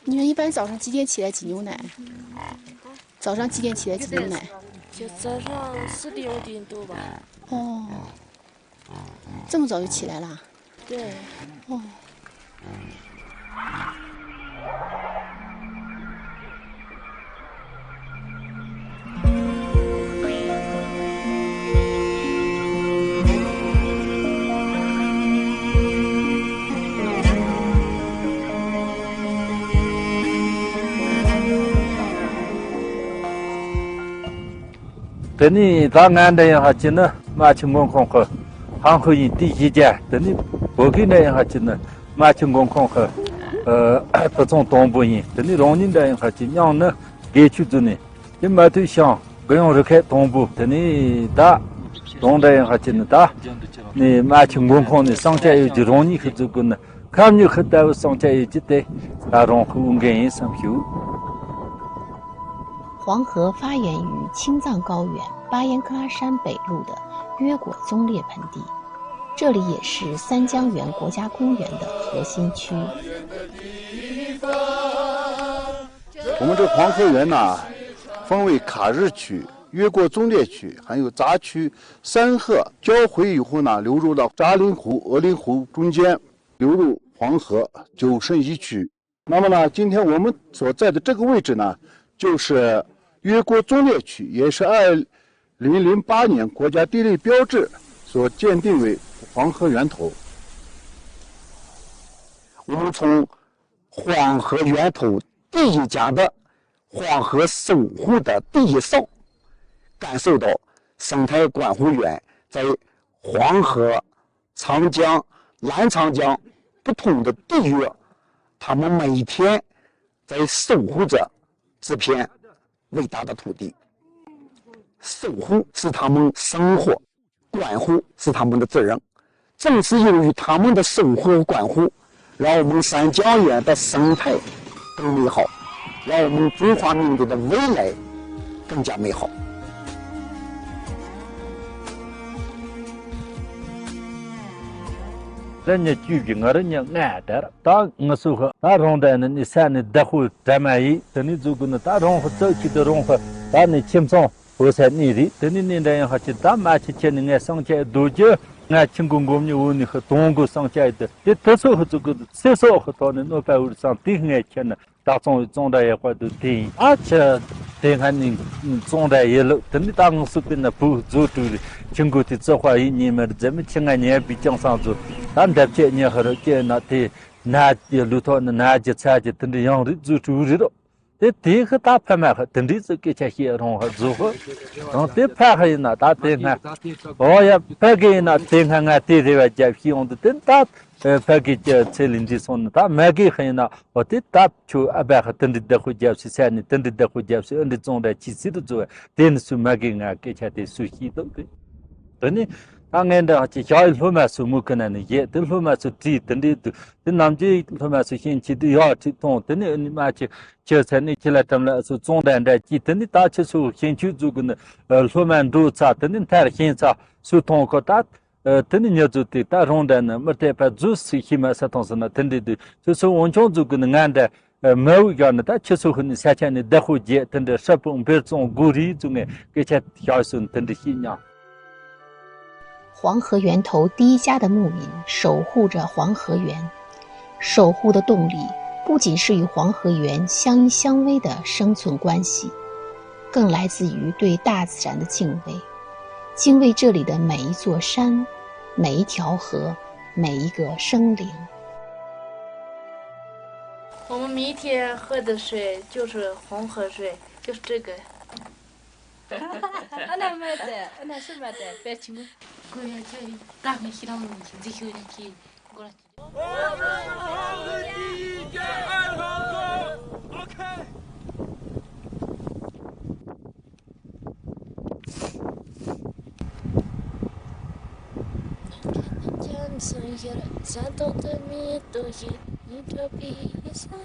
你们一般早上几点起来挤牛奶？早上几点起来挤牛奶？就早上4点5点多吧。哦，这么早就起来了？对。哦。等你到安的哈进呢，马青公空和航空营第一家，等你不给那哈进呢，马青公空和不从东部营，等你容易的哈进样呢，给去做呢，你马头乡不用离开东部，等你打东的哈进呢打，你马青公空呢上下游就容易去做个呢，看你去到上下游就得，打容后跟上修。黄河发源于青藏高原巴颜喀拉山北麓的约果宗列盆地，这里也是三江源国家公园的核心区。我们这黄河源呢，分为喀日区、约果宗列区，还有杂区。三河交汇以后呢，流入到扎林湖、鄂林湖中间，流入黄河，就剩一区。那么呢，今天我们所在的这个位置呢，就是约果宗列区，也是2008年国家地理标志所鉴定为黄河源头。我们从黄河源头第一家的黄河守护的第一扫，感受到生态观护员在黄河、长江、澜沧江不同的地域，他们每天在守护着这片伟大的土地。守护是他们生活，管护是他们的责任。正是由于他们的守护和管护，让我们三江源的生态更美好，让我们中华民族的未来更加美好。人家居民人家爱的，当我说话，大rom的呢，你山里得会咱们一，等你做个呢，大rom走起的rom和，当你轻松不是你的，等你年代人哈去打马去见你爱上街多久，爱轻公公你问你和东国上街的，这多少和这个少少和到你那边上顶爱钱呢，大众种的也会都顶，而且。等下你种的一路，等你打我手边的不做主的，经过的这话你们这么亲爱年比江上做，但在这年和了这那的那的路头那那的菜的等的样的做主的了，这第一个大拍卖和等的这个这些人和做和，然后这拍还那大等下，哦呀拍给那等下俺对对外家批用的等大。拍给这车轮的送的，他买给很那，我的打就200和等的回家去山里，等的回家去，的种的其实都做，等是买给俺给钱的熟悉都对，对呢，俺的这小一路嘛数目可能的也，等路嘛是低，等的都，等南京路嘛是先去的要去动，等的你嘛去，就是你起来他们是种的几，等的打起数先去做个呢，路嘛多差，等的太先差，是通过打。等你要做的大众的呢，没得把做事情嘛，是同时呢，等的，就是完全做个呢，按的没有样的，但其实和你下前的大户节，等的日本别种鼓励中的，给些小孙等的信仰。黄河源头第一家的牧民守护着黄河源，守护的动力不仅是与黄河源相依相偎的生存关系，更来自于对大自然的敬畏，敬畏这里的每一座山。每一条河，每一个生灵。我们每天喝的水就是黄河水，就是这个。俺那买的，俺那是买的，别请我。过来这大米洗了，这些人去过来。Sen yere sen de mi doji ni de bir sen